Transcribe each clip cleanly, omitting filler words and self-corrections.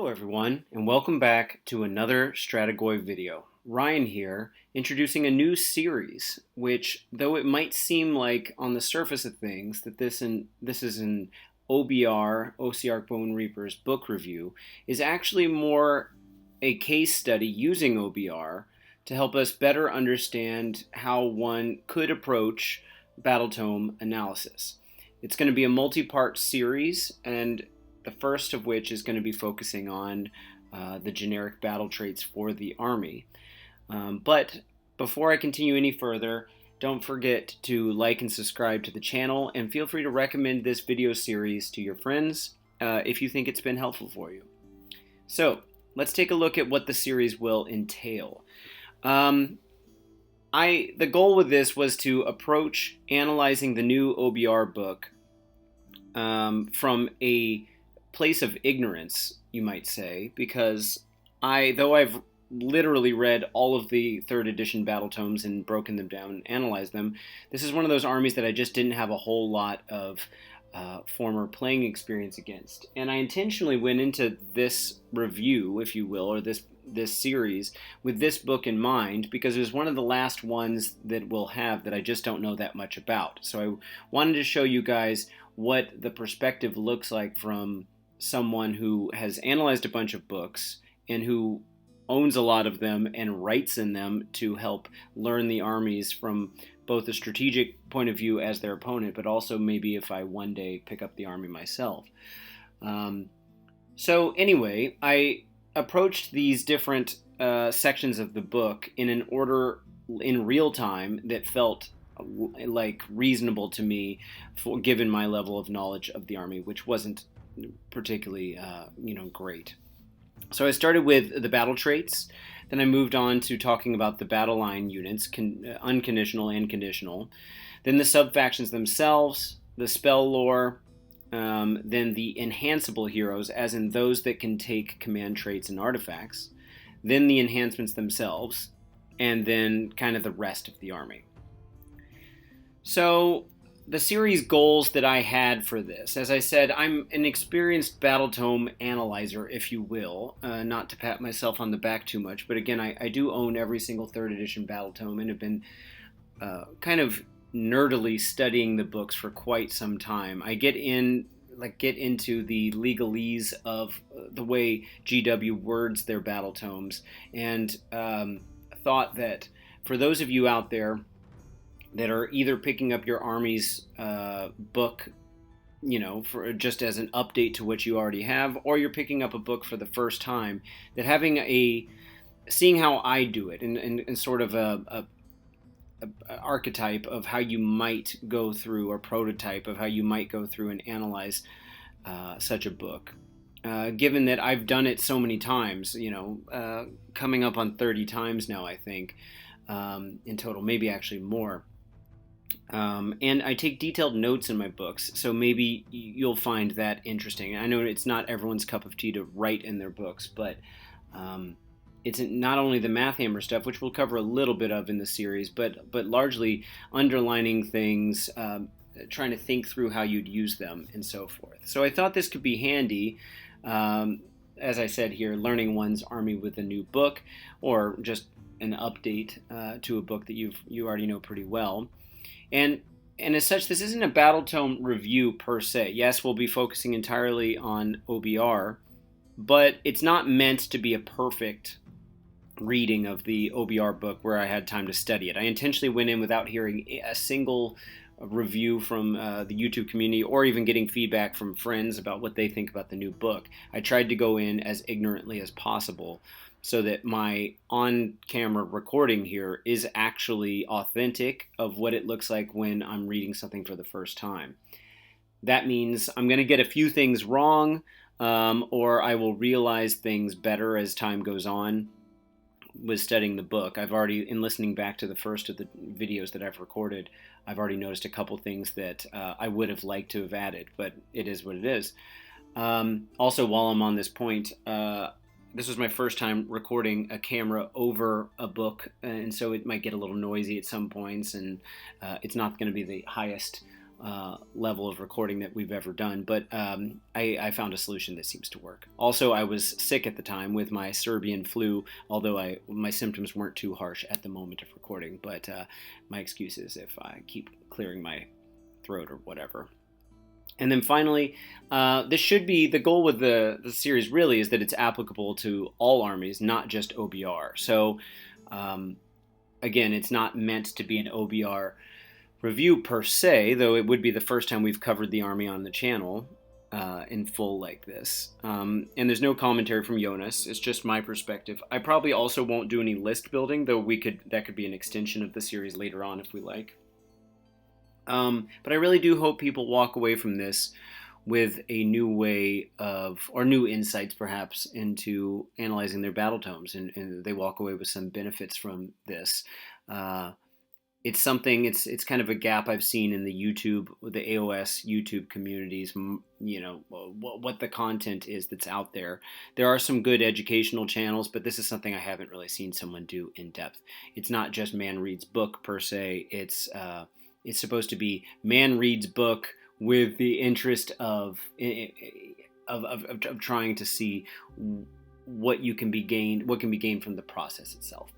everyone, and welcome back to another Strategoi video. Ryan here, introducing a new series, which, though it might seem like on the surface of things that this is an OBR, Ossiarch Bone Reaper's book review, is actually more a case study using OBR to help us better understand how one could approach Battletome analysis. It's going to be a multi-part series, and the first of which is going to be focusing on the generic battle traits for the army. But before I continue any further, don't forget to like and subscribe to the channel, and feel free to recommend this video series to your friends if you think it's been helpful for you. So let's take a look at what the series will entail. The goal with this was to approach analyzing the new OBR book from a place of ignorance, you might say, because though I've literally read all of the 3rd edition Battletomes and broken them down and analyzed them, this is one of those armies that I just didn't have a whole lot of former playing experience against. And I intentionally went into this review, if you will, or this series with this book in mind, because it was one of the last ones that we'll have that I just don't know that much about. So I wanted to show you guys what the perspective looks like from someone who has analyzed a bunch of books and who owns a lot of them and writes in them to help learn the armies from both a strategic point of view as their opponent, but also maybe if I one day pick up the army myself. So anyway, I approached these different sections of the book in an order in real time that felt like reasonable to me, given my level of knowledge of the army, which wasn't particularly great. So I started with the battle traits, then I moved on to talking about the battle line units, unconditional and conditional, then the sub-factions themselves, the spell lore, then the enhanceable heroes, as in those that can take command traits and artifacts, then the enhancements themselves, and then kind of the rest of the army. So the series goals that I had for this, as I said, I'm an experienced Battletome analyzer, if you will, not to pat myself on the back too much, but again, I do own every single 3rd edition Battletome and have been kind of nerdily studying the books for quite some time. I get into the legalese of the way GW words their Battletomes, and thought that for those of you out there that are either picking up your army's book, for just as an update to what you already have, or you're picking up a book for the first time, that seeing how I do it, and sort of a archetype of how you might go through, or prototype of how you might go through and analyze such a book. Given that I've done it so many times, coming up on 30 times now, I think, in total, maybe actually more. And I take detailed notes in my books, so maybe you'll find that interesting. I know it's not everyone's cup of tea to write in their books, but it's not only the Math Hammer stuff, which we'll cover a little bit of in the series, but largely underlining things, trying to think through how you'd use them, and so forth. So I thought this could be handy, as I said here, learning one's army with a new book, or just an update to a book that you already know pretty well. And as such, this isn't a Battletome review per se. Yes, we'll be focusing entirely on OBR, but it's not meant to be a perfect reading of the OBR book where I had time to study it. I intentionally went in without hearing a single review from the YouTube community, or even getting feedback from friends about what they think about the new book. I tried to go in as ignorantly as possible, so that my on-camera recording here is actually authentic of what it looks like when I'm reading something for the first time. That means I'm going to get a few things wrong, or I will realize things better as time goes on with studying the book. In listening back to the first of the videos that I've recorded, I've already noticed a couple things that I would have liked to have added, but it is what it is. Also, while I'm on this point, this was my first time recording a camera over a book, and so it might get a little noisy at some points, and it's not going to be the highest level of recording that we've ever done, but I found a solution that seems to work. Also, I was sick at the time with my Serbian flu, although my symptoms weren't too harsh at the moment of recording, but my excuse is if I keep clearing my throat or whatever. And then finally, this should be the goal with the series really is that it's applicable to all armies, not just OBR. So again, it's not meant to be an OBR review per se, though it would be the first time we've covered the army on the channel in full like this. And there's no commentary from Jonas. It's just my perspective. I probably also won't do any list building, though that could be an extension of the series later on if we like. But I really do hope people walk away from this with a new way of, or new insights perhaps, into analyzing their battle tomes, and they walk away with some benefits from this. It's something, it's kind of a gap I've seen in the AOS YouTube communities, what the content is that's out there. There are some good educational channels, but this is something I haven't really seen someone do in depth. It's not just man reads book per se, it's supposed to be man reads book with the interest of trying to see what can be gained from the process itself.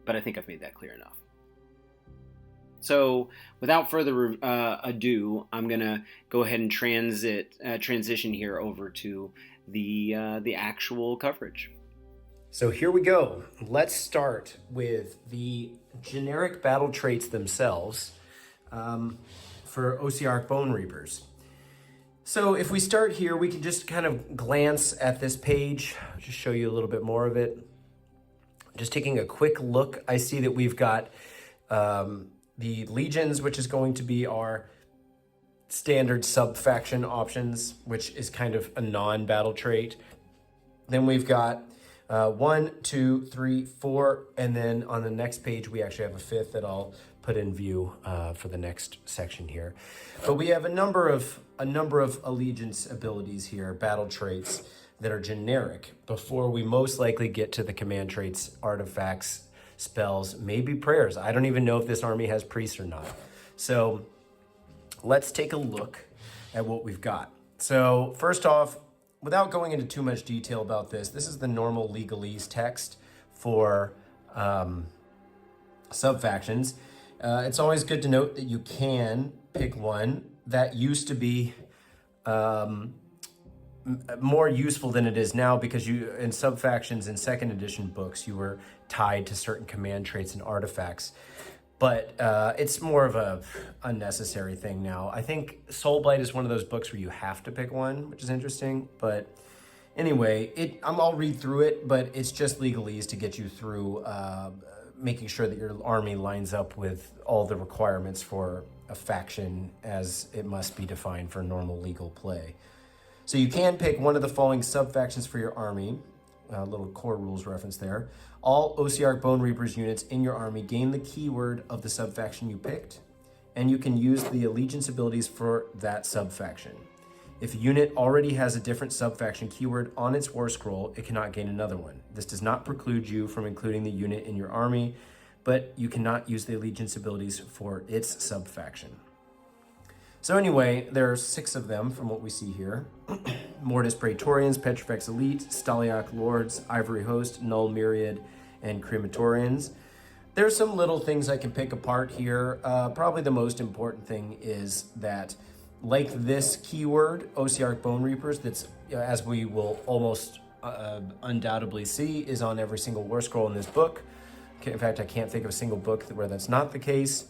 But I think I've made that clear enough. So without further ado, I'm gonna go ahead and transition here over to the actual coverage. So here we go. Let's start with the generic battle traits themselves. For Ossiarch Bone Reapers. So if we start here, we can just kind of glance at this page, just show you a little bit more of it. Just taking a quick look, I see that we've got the legions, which is going to be our standard sub-faction options, which is kind of a non-battle trait. Then we've got 1, 2, 3, 4, and then on the next page, we actually have a fifth that I'll put in view for the next section here. But we have a number of allegiance abilities here, battle traits that are generic before we most likely get to the command traits, artifacts, spells, maybe prayers. I don't even know if this army has priests or not. So let's take a look at what we've got. So first off, without going into too much detail about this is the normal legalese text for sub-factions. It's always good to note that you can pick one. That used to be more useful than it is now, because in sub-factions in second edition books, you were tied to certain command traits and artifacts. But it's more of a unnecessary thing now. I think Soulblight is one of those books where you have to pick one, which is interesting. But anyway, I'll read through it, but it's just legalese to get you through making sure that your army lines up with all the requirements for a faction as it must be defined for normal legal play. So you can pick one of the following sub-factions for your army. A little core rules reference there. All Ossiarch Bone Reapers units in your army gain the keyword of the sub-faction you picked, and you can use the allegiance abilities for that sub-faction. If a unit already has a different sub-faction keyword on its war scroll, it cannot gain another one. This does not preclude you from including the unit in your army, but you cannot use the allegiance abilities for its sub-faction. So anyway, there are 6 of them from what we see here. Mortis Praetorians, Petrifex Elite, Staliac Lords, Ivory Host, Null Myriad, and Crematorians. There's some little things I can pick apart here. Probably the most important thing is that, like this keyword, Ossiarch Bone Reapers, that's, as we will almost undoubtedly see, is on every single war scroll in this book. In fact, I can't think of a single book where that's not the case.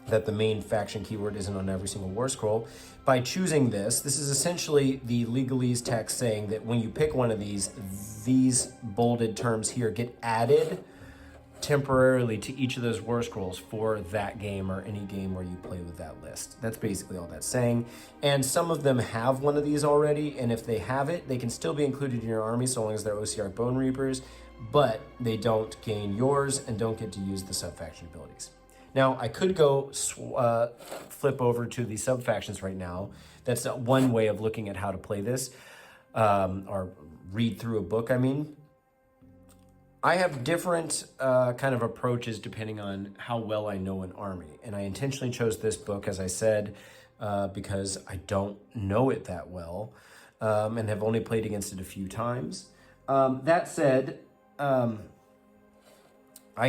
That the main faction keyword isn't on every single war scroll. By choosing this is essentially the legalese text saying that when you pick one of these bolded terms here get added temporarily to each of those war scrolls for that game or any game where you play with that list. That's basically all that's saying. And some of them have one of these already, and if they have it, they can still be included in your army so long as they're Ossiarch Bone Reapers, but they don't gain yours and don't get to use the sub-faction abilities. Now, I could go flip over to the sub-factions right now. That's one way of looking at how to play this, or read through a book, I mean. I have different kind of approaches depending on how well I know an army. And I intentionally chose this book, as I said, because I don't know it that well and have only played against it a few times. That said, I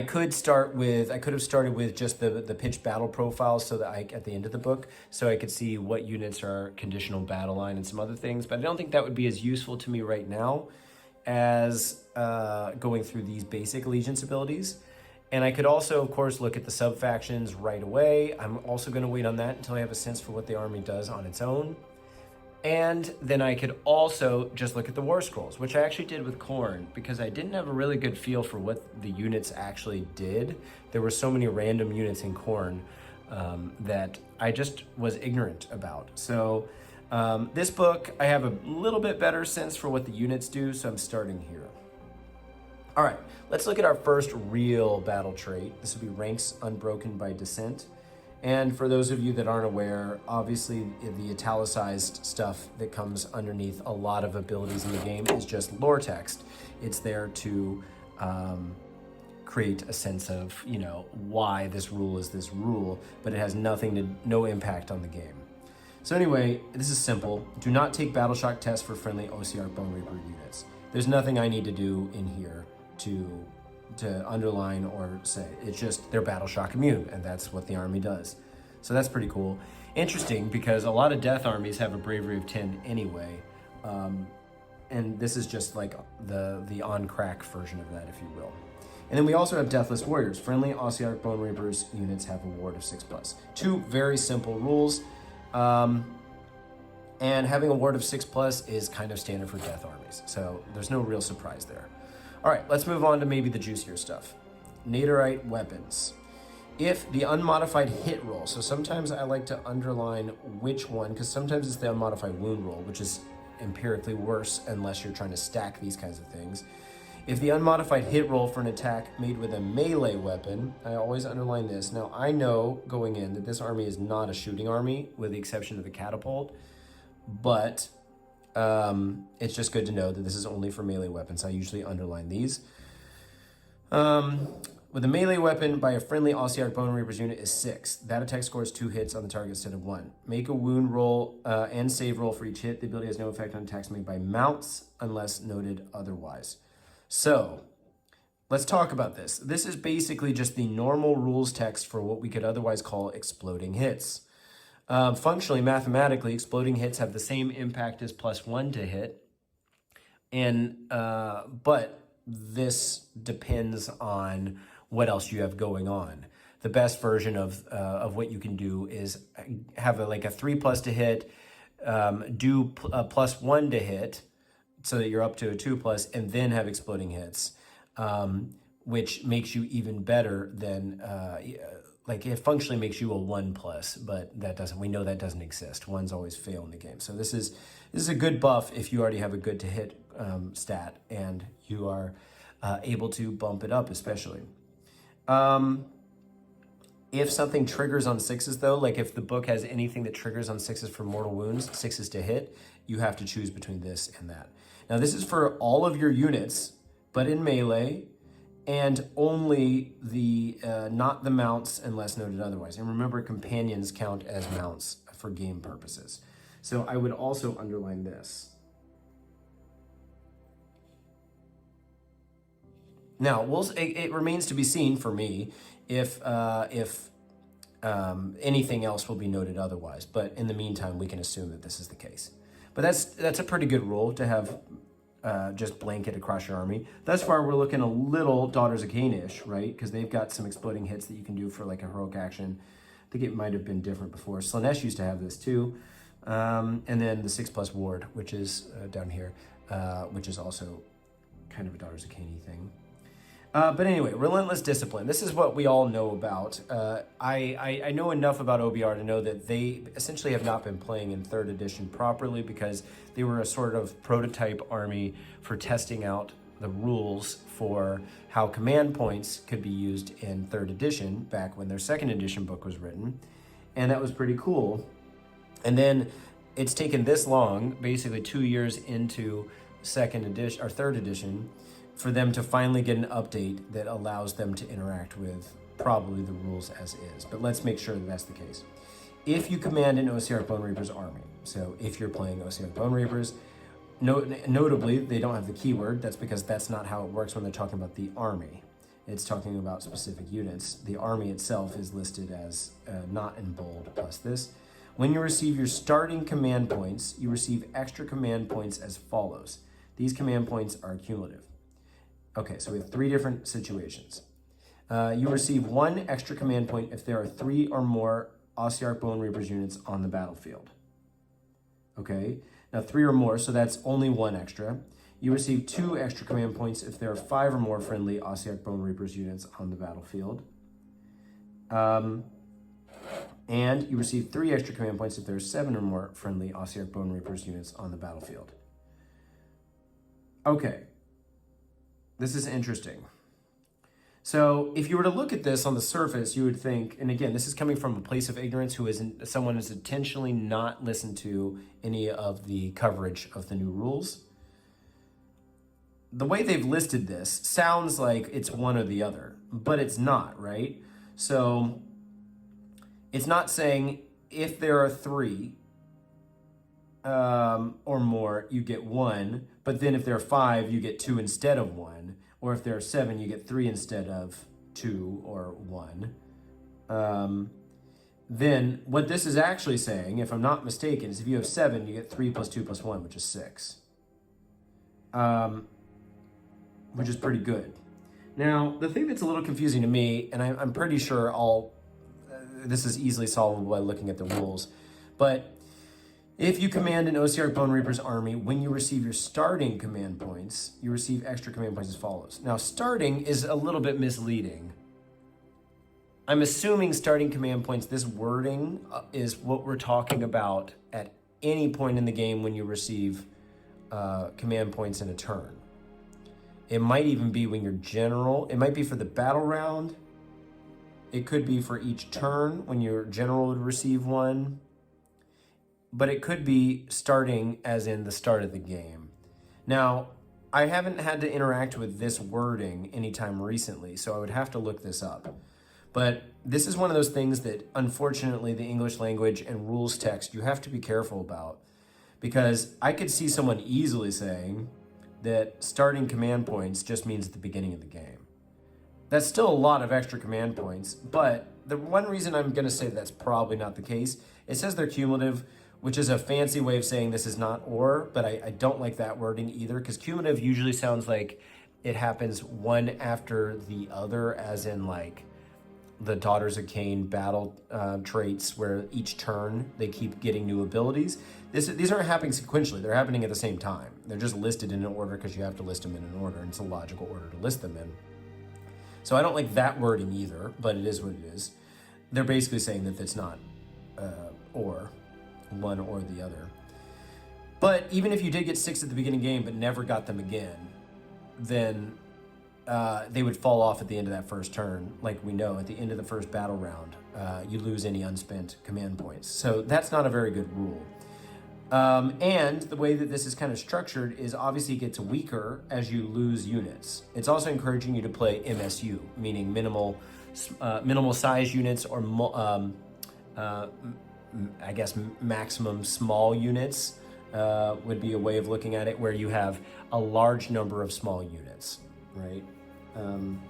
could have started with just the pitch battle profile so that at the end of the book, so I could see what units are conditional battle line and some other things, but I don't think that would be as useful to me right now as going through these basic allegiance abilities. And I could also, of course, look at the sub-factions right away. I'm also going to wait on that until I have a sense for what the army does on its own. And then I could also just look at the war scrolls, which I actually did with Khorne, because I didn't have a really good feel for what the units actually did. There were so many random units in Khorne that I just was ignorant about. So this book, I have a little bit better sense for what the units do, so I'm starting here. All right, let's look at our first real battle trait. This would be ranks unbroken by descent. And for those of you that aren't aware, obviously the italicized stuff that comes underneath a lot of abilities in the game is just lore text. It's there to create a sense of, why this rule is this rule, but it has no impact on the game. So anyway, this is simple. Do not take battle shock tests for friendly Ossiarch Bone Reaper units. There's nothing I need to do in here to underline or say. It's just they're battle shock immune, and that's what the army does. So that's pretty cool. Interesting, because a lot of death armies have a bravery of 10 anyway, and this is just like the on-crack version of that, if you will. And then we also have Deathless Warriors. Friendly Ossiarch Bone Reapers units have a ward of 6+. Two very simple rules, and having a ward of 6+ is kind of standard for death armies, so there's no real surprise there. All right, let's move on to maybe the juicier stuff. Naderite weapons. If the unmodified hit roll, so sometimes I like to underline which one, because sometimes it's the unmodified wound roll, which is empirically worse unless you're trying to stack these kinds of things. If the unmodified hit roll for an attack made with a melee weapon, I always underline this. Now, I know going in that this army is not a shooting army, with the exception of the catapult, but it's just good to know that this is only for melee weapons. I usually underline these. With a melee weapon by a friendly Ossiarch Bone Reapers unit is 6. That attack scores 2 hits on the target instead of 1. Make a wound roll and save roll for each hit. The ability has no effect on attacks made by mounts unless noted otherwise. So let's talk about this. This is basically just the normal rules text for what we could otherwise call exploding hits. Functionally, mathematically, exploding hits have the same impact as +1 to hit, but this depends on what else you have going on. The best version of what you can do is have a 3+ to hit, do a +1 to hit, so that you're up to a 2+, and then have exploding hits, which makes you even better than. It functionally makes you a 1+, but we know that doesn't exist. Ones always fail in the game. So this is a good buff if you already have a good to hit stat and you are able to bump it up, especially. If something triggers on 6s though, like if the book has anything that triggers on 6s for mortal wounds, 6s to hit, you have to choose between this and that. Now this is for all of your units, but in melee, and only not the mounts unless noted otherwise. And remember, companions count as mounts for game purposes. So I would also underline this. Now, it remains to be seen for me if anything else will be noted otherwise. But in the meantime, we can assume that this is the case. But that's a pretty good rule to have just blanket across your army. Thus far, we're looking a little Daughters of Cain-ish, right? Because they've got some exploding hits that you can do for like a heroic action. I think it might have been different before. Slanesh used to have this too. And then the 6+ ward, which is down here, which is also kind of a Daughters of Cain thing. But anyway, relentless discipline. This is what we all know about. I know enough about OBR to know that they essentially have not been playing in 3rd edition properly because they were a sort of prototype army for testing out the rules for how command points could be used in 3rd edition back when their 2nd edition book was written. And that was pretty cool. And then it's taken this long, basically 2 years into 2nd edition or 3rd edition, for them to finally get an update that allows them to interact with probably the rules as is. But let's make sure that that's the case. If you command an Ossiarch Bone Reaper's army, so if you're playing Ossiarch Bone Reapers, notably, they don't have the keyword. That's because that's not how it works when they're talking about the army. It's talking about specific units. The army itself is listed as not in bold plus this. When you receive your starting command points, you receive extra command points as follows. These command points are cumulative. Okay, so we have 3 different situations. You receive 1 extra command point if there are 3 or more Ossiarch Bone Reapers units on the battlefield. Okay, now 3 or more, so that's only 1 extra. You receive 2 extra command points if there are 5 or more friendly Ossiarch Bone Reapers units on the battlefield. And you receive 3 extra command points if there are 7 or more friendly Ossiarch Bone Reapers units on the battlefield. Okay, this is interesting. So if you were to look at this on the surface, you would think, and again, this is coming from a place of ignorance who isn't, someone who's intentionally not listened to any of the coverage of the new rules. The way they've listed this sounds like it's one or the other, but it's not, right? So it's not saying if there are 3 or more, you get 1, but then if there are 5, you get 2 instead of 1. Or if there are 7, you get 3 instead of 2 or 1. Then what this is actually saying, if I'm not mistaken, is if you have 7, you get 3 plus 2 plus 1, which is 6. Which is pretty good. Now, the thing that's a little confusing to me, and I'm pretty sure this is easily solvable by looking at the rules, but if you command an Ossiarch Bone Reaper's army, when you receive your starting command points, you receive extra command points as follows. Now, starting is a little bit misleading. I'm assuming starting command points, this wording is what we're talking about at any point in the game when you receive command points in a turn. It might even be when you're general. It might be for the battle round. It could be for each turn when your general would receive 1. But it could be starting as in the start of the game. Now, I haven't had to interact with this wording anytime recently, so I would have to look this up. But this is one of those things that, unfortunately, the English language and rules text, you have to be careful about. Because I could see someone easily saying that starting command points just means at the beginning of the game. That's still a lot of extra command points, but the one reason I'm going to say that's probably not the case, it says they're cumulative, which is a fancy way of saying this is not or, but I don't like that wording either, because cumulative usually sounds like it happens one after the other, as in like the Daughters of Cain battle traits, where each turn they keep getting new abilities. These aren't happening sequentially, they're happening at the same time. They're just listed in an order because you have to list them in an order, and it's a logical order to list them in. So I don't like that wording either, but it is what it is. They're basically saying that it's not or, one or the other. But even if you did get 6 at the beginning game but never got them again, then they would fall off at the end of that first turn. Like we know, at the end of the first battle round, you lose any unspent command points. So that's not a very good rule. And the way that this is kind of structured is obviously it gets weaker as you lose units. It's also encouraging you to play MSU, meaning minimal size units, or I guess maximum small units would be a way of looking at it, where you have a large number of small units, right? And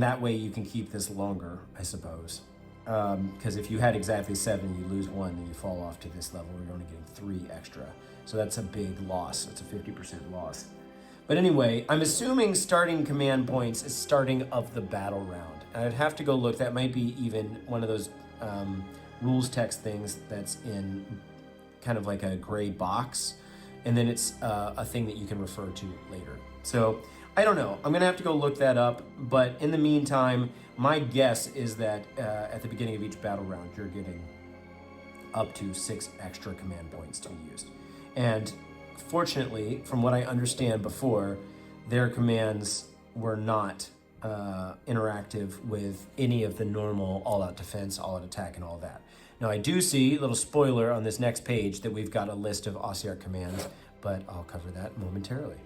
that way you can keep this longer, I suppose. Because if you had exactly 7, you lose 1, and you fall off to this level, you're only getting 3 extra. So that's a big loss. It's a 50% loss. But anyway, I'm assuming starting command points is starting of the battle round. I'd have to go look. That might be even one of those rules text things that's in kind of like a gray box. And then it's a thing that you can refer to later. So I don't know. I'm going to have to go look that up. But in the meantime, my guess is that at the beginning of each battle round, you're getting up to 6 extra command points to be used. And fortunately, from what I understand before, their commands were not interactive with any of the normal all-out defense, all-out attack, and all that. Now, I do see, little spoiler on this next page, that we've got a list of Ossiarch commands, but I'll cover that momentarily.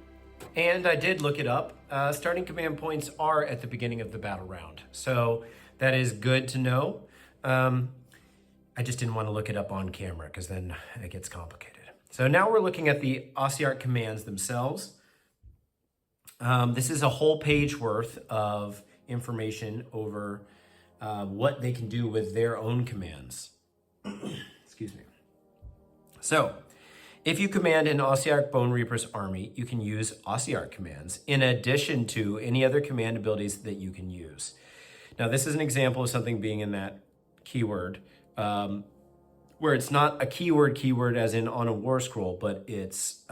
And I did look it up. Starting command points are at the beginning of the battle round, so that is good to know. I just didn't want to look it up on camera because then it gets complicated. So now we're looking at the Ossiarch commands themselves. This is a whole page worth of information over what they can do with their own commands. Excuse me. So, if you command an Ossiarch Bone Reaper's army, you can use Ossiarch commands in addition to any other command abilities that you can use. Now, this is an example of something being in that keyword, where it's not a keyword as in on a war scroll, but it's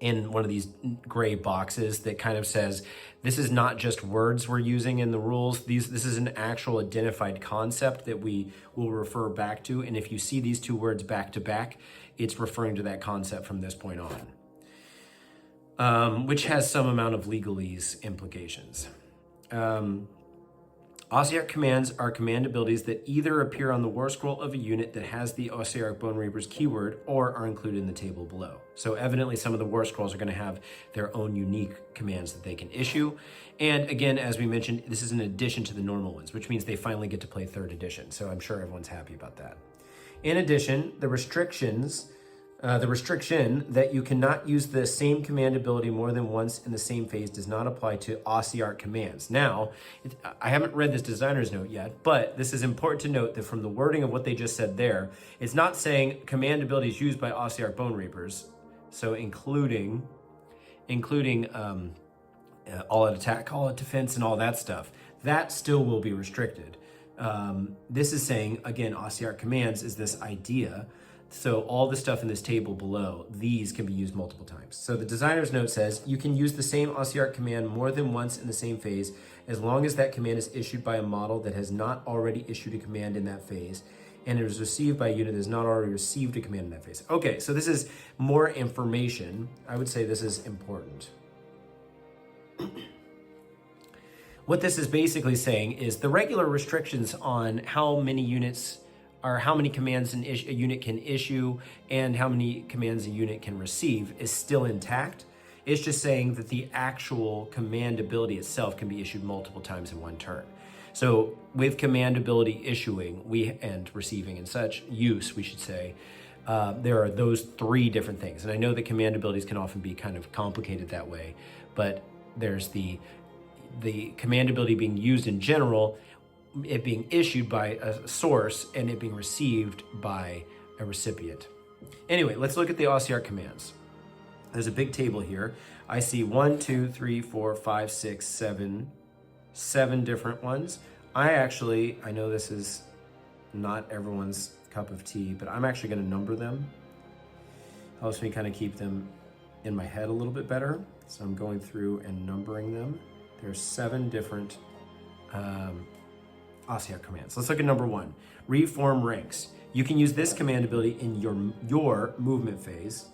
in one of these gray boxes that kind of says, this is not just words we're using in the rules. This is an actual identified concept that we will refer back to. And if you see these two words back to back, it's referring to that concept from this point on, which has some amount of legalese implications. Ossiarch commands are command abilities that either appear on the war scroll of a unit that has the Ossiarch Bone Reaper's keyword or are included in the table below. So evidently some of the war scrolls are going to have their own unique commands that they can issue. And again, as we mentioned, this is in addition to the normal ones, which means they finally get to play 3rd edition. So I'm sure everyone's happy about that. In addition, the restriction that you cannot use the same command ability more than once in the same phase does not apply to Ossiarch commands. Now, I haven't read this designer's note yet, but this is important to note that from the wording of what they just said there, it's not saying command abilities used by Ossiarch Bone Reapers, so including all out attack, all out defense, and all that stuff. That still will be restricted. This is saying, again, Ossiarch commands is this idea. So all the stuff in this table below, these can be used multiple times. So the designer's note says, you can use the same Ossiarch command more than once in the same phase, as long as that command is issued by a model that has not already issued a command in that phase, and it is received by a unit that has not already received a command in that phase. Okay, so this is more information. I would say this is important. What this is basically saying is the regular restrictions on how many units or how many commands a unit can issue and how many commands a unit can receive is still intact. It's just saying that the actual command ability itself can be issued multiple times in one turn. So with command ability issuing and receiving and such, use, we should say, there are those 3 different things. And I know that command abilities can often be kind of complicated that way, but there's the command ability being used in general, it being issued by a source, and it being received by a recipient. Anyway, let's look at the Ossiarch commands. There's a big table here. I see 1, 2, 3, 4, 5, 6, 7 different ones. I know this is not everyone's cup of tea, but I'm actually going to number them. Helps me kind of keep them in my head a little bit better. So I'm going through and numbering them. There's 7 different Ossiarch commands. Let's look at number 1, reform ranks. You can use this command ability in your movement phase.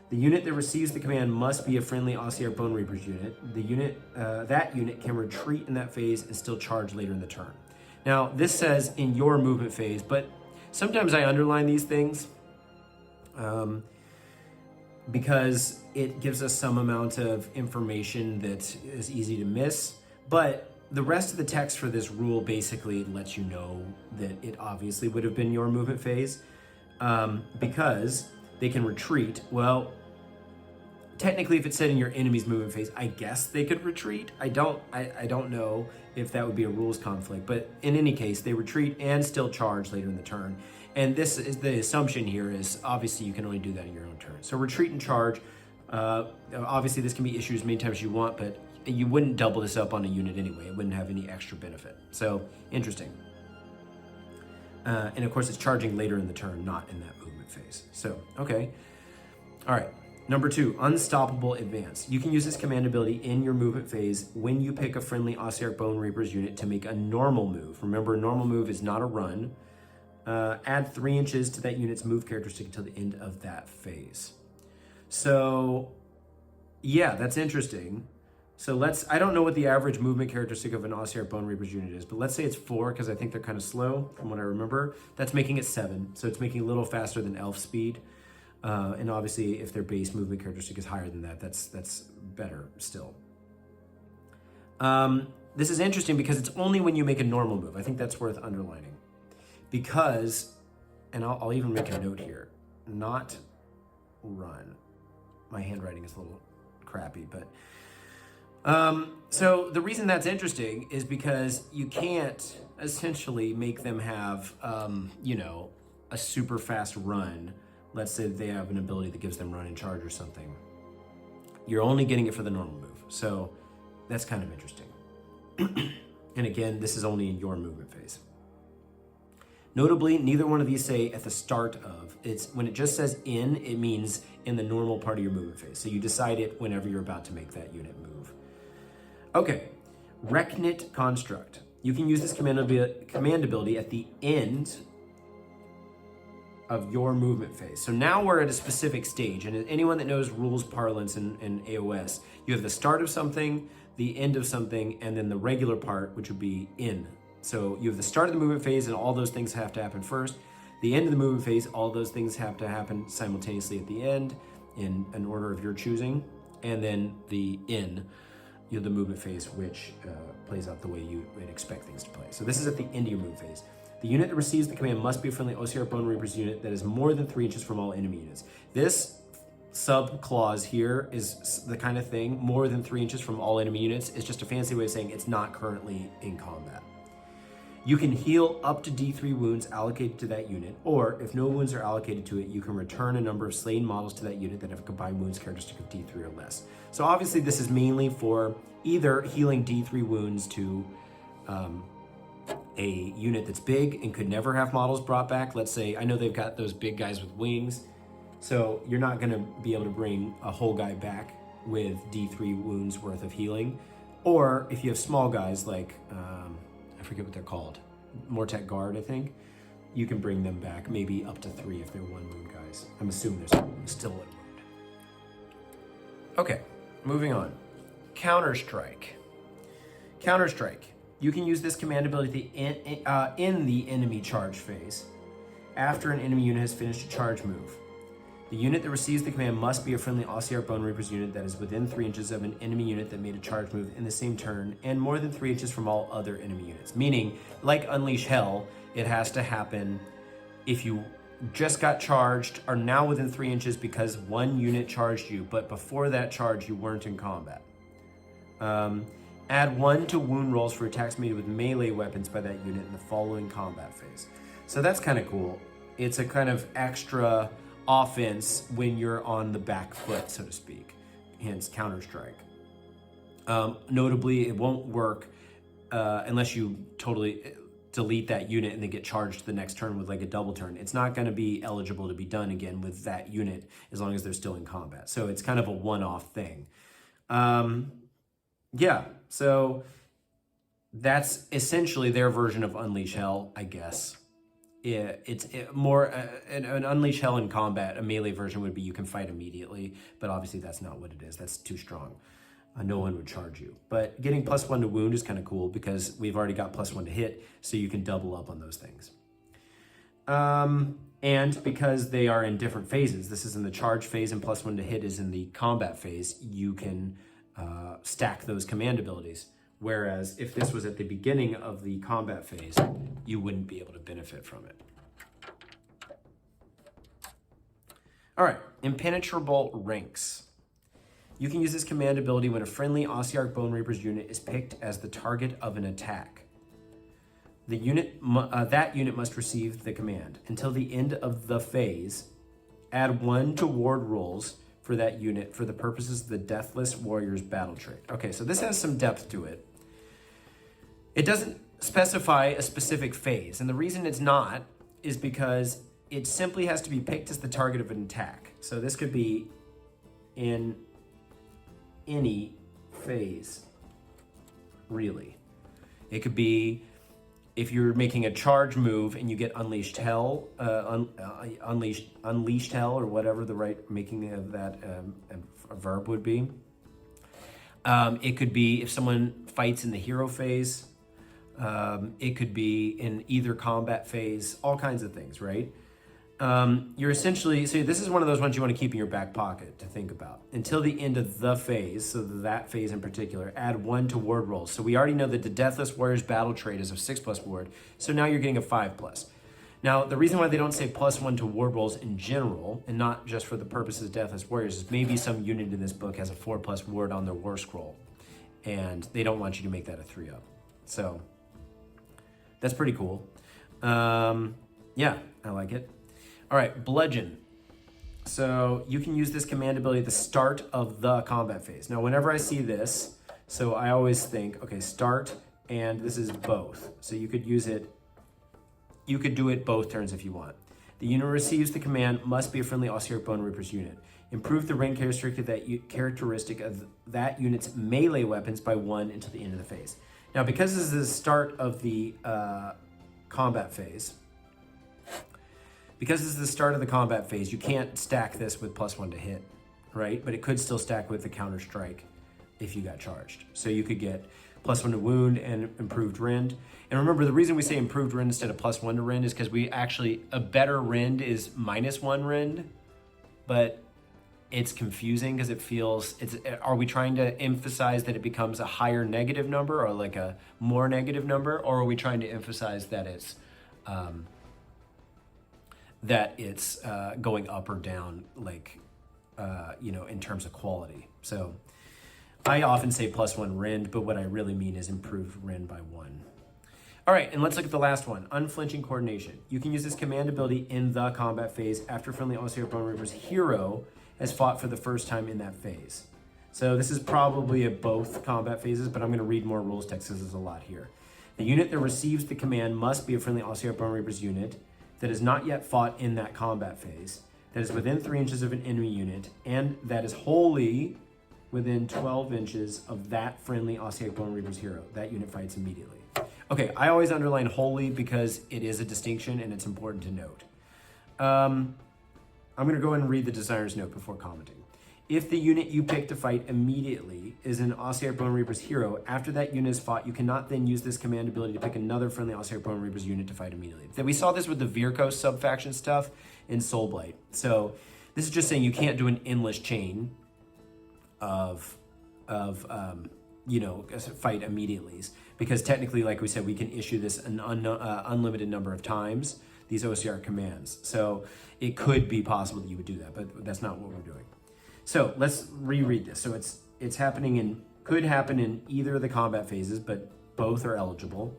The unit that receives the command must be a friendly Ossiarch Bone Reapers unit. That unit can retreat in that phase and still charge later in the turn. Now, this says in your movement phase, but sometimes I underline these things because it gives us some amount of information that is easy to miss. But the rest of the text for this rule basically lets you know that it obviously would have been your movement phase because they can retreat. Well, technically, if it said in your enemy's movement phase, I guess they could retreat. I don't know if that would be a rules conflict, but in any case, they retreat and still charge later in the turn. And this is the assumption here is obviously you can only do that in your own turn. So retreat and charge. Obviously, this can be issued as many times as you want, but you wouldn't double this up on a unit anyway. It wouldn't have any extra benefit. So interesting. And of course, it's charging later in the turn, not in that movement phase. So, okay. All right. Number 2, unstoppable advance. You can use this command ability in your movement phase when you pick a friendly Ossiarch Bone Reapers unit to make a normal move. Remember, a normal move is not a run. Add 3 inches to that unit's move characteristic until the end of that phase. So, yeah, that's interesting. So I don't know what the average movement characteristic of an Ossiarch Bone Reapers unit is, but let's say it's 4 because I think they're kind of slow from what I remember. That's making it 7, so it's making it a little faster than elf speed. And obviously, if their base movement characteristic is higher than that, that's better still. This is interesting because it's only when you make a normal move. I think that's worth underlining. Because, and I'll even make a note here, not run. My handwriting is a little crappy, but so the reason that's interesting is because you can't essentially make them have, you know, a super fast run. Let's say that they have an ability that gives them run and charge or something. You're only getting it for the normal move. So that's kind of interesting. And again, this is only in your movement phase. Notably, neither one of these say at the start of. It's when it just says in, it means in the normal part of your movement phase. So you decide it whenever you're about to make that unit move. Okay, Recnit Construct. You can use this command ability at the end of your movement phase. So now we're at a specific stage, and anyone that knows rules parlance in AOS, you have the start of something, the end of something, and then the regular part, which would be in. So you have the start of the movement phase, and all those things have to happen first. The end of the movement phase, all those things have to happen simultaneously at the end in an order of your choosing. And then the in, you have the movement phase, which plays out the way you would expect things to play. So this is at the end of your movement phase. The unit that receives the command must be a friendly Ossiarch Bone Reaper's unit that is more than 3 inches from all enemy units. This sub clause here is the kind of thing, more than 3 inches from all enemy units. It's just a fancy way of saying it's not currently in combat. You can heal up to D3 wounds allocated to that unit, or if no wounds are allocated to it, you can return a number of slain models to that unit that have a combined wounds characteristic of D3 or less. So obviously this is mainly for either healing D3 wounds to a unit that's big and could never have models brought back. Let's say, I know they've got those big guys with wings, so you're not gonna be able to bring a whole guy back with D3 wounds worth of healing. Or if you have small guys like, I forget what they're called, Mortek Guard, I think, you can bring them back, maybe up to 3 if they're 1 wound guys. I'm assuming there's still 1 wound. Okay, moving on. Counter-Strike. Counter-Strike. You can use this command ability in the enemy charge phase after an enemy unit has finished a charge move. The unit that receives the command must be a friendly Ossiarch Bone Reaper's unit that is within 3 inches of an enemy unit that made a charge move in the same turn and more than 3 inches from all other enemy units. Meaning, like Unleash Hell, it has to happen if you just got charged, are now within 3 inches because 1 unit charged you, but before that charge you weren't in combat. Add 1 to wound rolls for attacks made with melee weapons by that unit in the following combat phase. So that's kind of cool. It's a kind of extra offense when you're on the back foot, so to speak, hence Counter-Strike. Notably, it won't work unless you totally delete that unit and then get charged the next turn with like a double turn. It's not going to be eligible to be done again with that unit as long as they're still in combat. So it's kind of a one-off thing. Yeah, so that's essentially their version of Unleash Hell, I guess. It's more an Unleash Hell in combat. A melee version would be you can fight immediately, but obviously that's not what it is. That's too strong. No one would charge you. But getting +1 to wound is kind of cool because we've already got +1 to hit, so you can double up on those things. And because they are in different phases, this is in the charge phase and +1 to hit is in the combat phase, you can stack those command abilities. Whereas if this was at the beginning of the combat phase, you wouldn't be able to benefit from it. All right, Impenetrable Ranks. You can use this command ability when a friendly Ossiarch Bone Reaper's unit is picked as the target of an attack. The unit, that unit must receive the command. Until the end of the phase, add 1 to ward rolls for that unit for the purposes of the Deathless Warrior's battle trait. Okay, so this has some depth to it. It doesn't specify a specific phase, and the reason it's not is because it simply has to be picked as the target of an attack. So this could be in any phase, really. It could be if you're making a charge move and you get Unleashed Hell, Unleashed Hell, or whatever the right making of that a verb would be. It could be if someone fights in the hero phase. It could be in either combat phase, all kinds of things, right? you're essentially, so this is one of those ones you want to keep in your back pocket to think about. Until the end of the phase, so that phase in particular, add 1 to ward rolls. So we already know that the Deathless Warrior's battle trait is a 6+ ward, so now you're getting a 5+. Now, the reason why they don't say +1 to ward rolls in general, and not just for the purposes of Deathless Warriors, is maybe some unit in this book has a 4+ ward on their war scroll, and they don't want you to make that a 3-up. So, that's pretty cool. Yeah, I like it. All right, Bludgeon. So you can use this command ability at the start of the combat phase. Now, whenever I see this, so I always think, okay, start, and this is both. So you could use it, you could do it both turns if you want. The unit receives the command, must be a friendly Ossiarch Bone Reaper's unit. Improve the range characteristic of that unit's melee weapons by 1 until the end of the phase. Now, because this is the start of the combat phase, because this is the start of the combat phase, you can't stack this with +1 to hit, right? But it could still stack with the counter strike if you got charged. So you could get +1 to wound and improved rend. And remember, the reason we say improved rend instead of +1 to rend is because we actually, a better rend is -1 rend, but it's confusing because it feels, are we trying to emphasize that it becomes a higher negative number or like a more negative number? Or are we trying to emphasize that it's going up or down, like, in terms of quality? So I often say +1 rend, but what I really mean is improved rend by 1. All right, and let's look at the last one, Unflinching Coordination. You can use this command ability in the combat phase after friendly Ossiarch Bone Reaper's hero has fought for the first time in that phase. So this is probably at both combat phases, but I'm gonna read more rules text because there's a lot here. The unit that receives the command must be a friendly Ossiarch Bone Reaper's unit that has not yet fought in that combat phase, that is within 3 inches of an enemy unit, and that is wholly within 12 inches of that friendly Ossiarch Bone Reaper's hero. That unit fights immediately. Okay, I always underline wholly because it is a distinction and it's important to note. I'm going to go ahead and read the designer's note before commenting. If the unit you pick to fight immediately is an Ossiarch Bone Reaper's hero, after that unit is fought, you cannot then use this command ability to pick another friendly Ossiarch Bone Reaper's unit to fight immediately. We saw this with the Virkos subfaction stuff in Soulblight. So this is just saying you can't do an endless chain of fight immediatelys, because technically, like we said, we can issue this an unlimited number of times, these OCR commands. So it could be possible that you would do that, but that's not what we're doing. So let's reread this. So it's happening could happen in either of the combat phases, but both are eligible.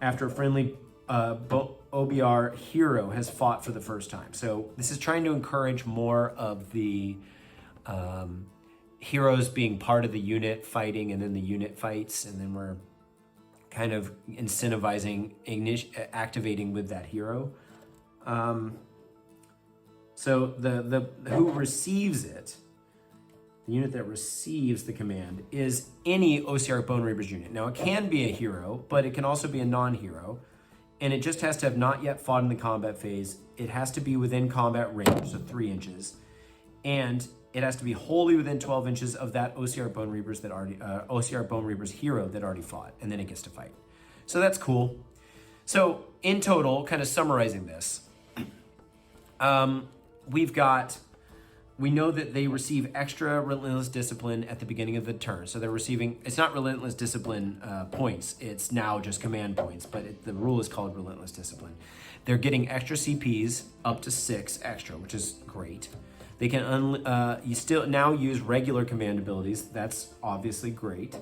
After a friendly OBR hero has fought for the first time. So this is trying to encourage more of the heroes being part of the unit fighting, and then the unit fights, and then we're kind of incentivizing activating with that hero. So the who receives it, the unit that receives the command, is any Ossiarch Bone Reaper's unit. Now it can be a hero, but it can also be a non-hero, and it just has to have not yet fought in the combat phase. It has to be within combat range, so 3 inches, and it has to be wholly within 12 inches of that Ossiarch Bone Reaper's hero that already fought, and then it gets to fight. So that's cool. So in total, kind of summarizing this, we know that they receive extra Relentless Discipline at the beginning of the turn. So they're receiving, it's not Relentless Discipline points, it's now just command points, but the rule is called Relentless Discipline. They're getting extra CPs, up to 6 extra, which is great. They can you still now use regular command abilities. That's obviously great.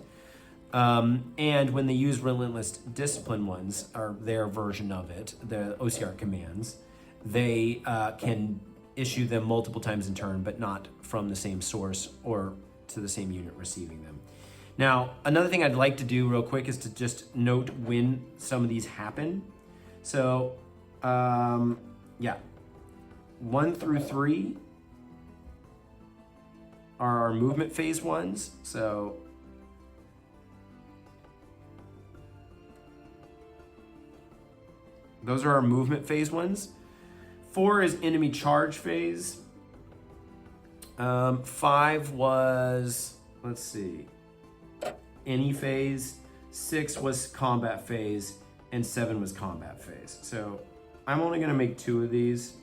And when they use Relentless Discipline ones, or their version of it, the OCR commands, they can issue them multiple times in turn, but not from the same source or to the same unit receiving them. Now, another thing I'd like to do real quick is to just note when some of these happen. So, 1 through 3 are our movement phase ones. So those are our movement phase ones. 4 is enemy charge phase. 5 was, let's see, any phase. 6 was combat phase, and 7 was combat phase. So I'm only gonna make 2 of these.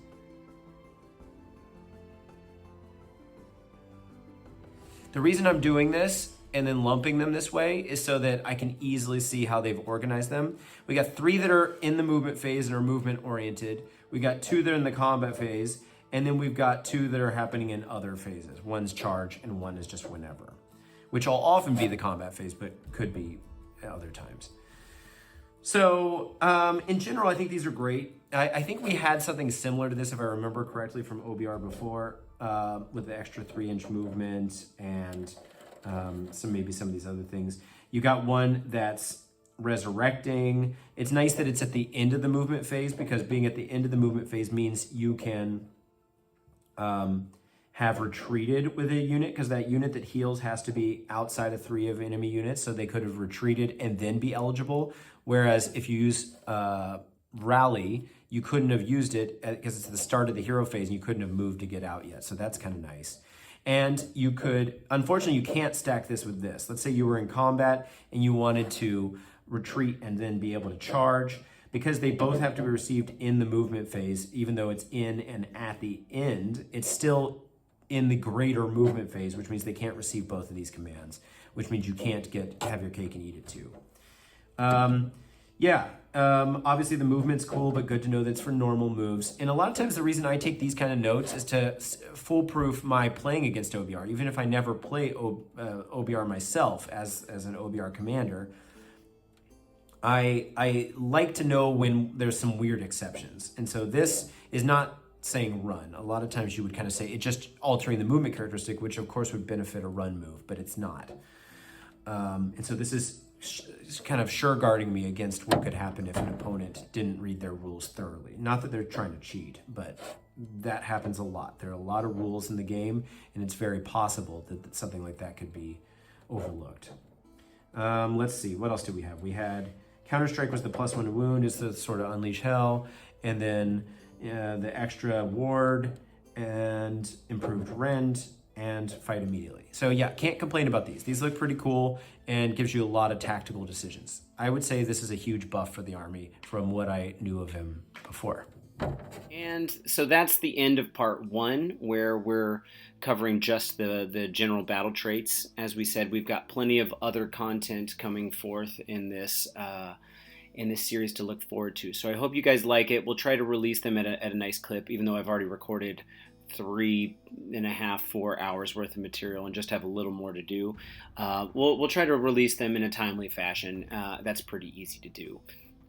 The reason I'm doing this and then lumping them this way is so that I can easily see how they've organized them. We got 3 that are in the movement phase and are movement oriented. We got 2 that are in the combat phase, and then we've got 2 that are happening in other phases. One's charge and one is just whenever, which will often be the combat phase, but could be at other times. So in general, I think these are great. I think we had something similar to this, if I remember correctly, from OBR before, with the extra 3-inch movement and maybe some of these other things. You got one that's resurrecting. It's nice that it's at the end of the movement phase, because being at the end of the movement phase means you can have retreated with a unit, because that unit that heals has to be outside of 3 of enemy units, so they could have retreated and then be eligible. Whereas if you use rally, you couldn't have used it because it's the start of the hero phase and you couldn't have moved to get out yet. So that's kind of nice. And you could, unfortunately, you can't stack this with this. Let's say you were in combat and you wanted to retreat and then be able to charge. Because they both have to be received in the movement phase, even though it's in and at the end, it's still in the greater movement phase, which means they can't receive both of these commands, which means you can't have your cake and eat it too. Obviously the movement's cool, but good to know that's for normal moves. And a lot of times the reason I take these kind of notes is to foolproof my playing against OBR. Even if I never play OBR myself as an OBR commander, I like to know when there's some weird exceptions. And so this is not saying run. A lot of times you would kind of say it's just altering the movement characteristic, which of course would benefit a run move, but it's not. And so this is kind of sure guarding me against what could happen if an opponent didn't read their rules thoroughly. Not that they're trying to cheat, but that happens a lot. There are a lot of rules in the game, and it's very possible that something like that could be overlooked. Let's see, what else do we have? We had Counter-Strike was the +1 wound, is the sort of unleash hell, and then the extra ward and improved rend and fight immediately. So yeah, can't complain about these. These look pretty cool and gives you a lot of tactical decisions. I would say this is a huge buff for the army from what I knew of him before. And so that's the end of part 1, where we're covering just the general battle traits. As we said, we've got plenty of other content coming forth in this series to look forward to. So I hope you guys like it. We'll try to release them at a nice clip, even though I've already recorded 3.5, 4 hours worth of material and just have a little more to do. We'll try to release them in a timely fashion. That's pretty easy to do.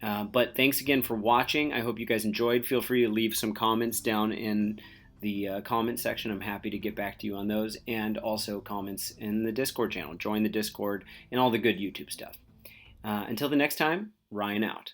But thanks again for watching. I hope you guys enjoyed. Feel free to leave some comments down in the comment section. I'm happy to get back to you on those, and also comments in the Discord channel. Join the Discord and all the good YouTube stuff. Until the next time, Ryan out.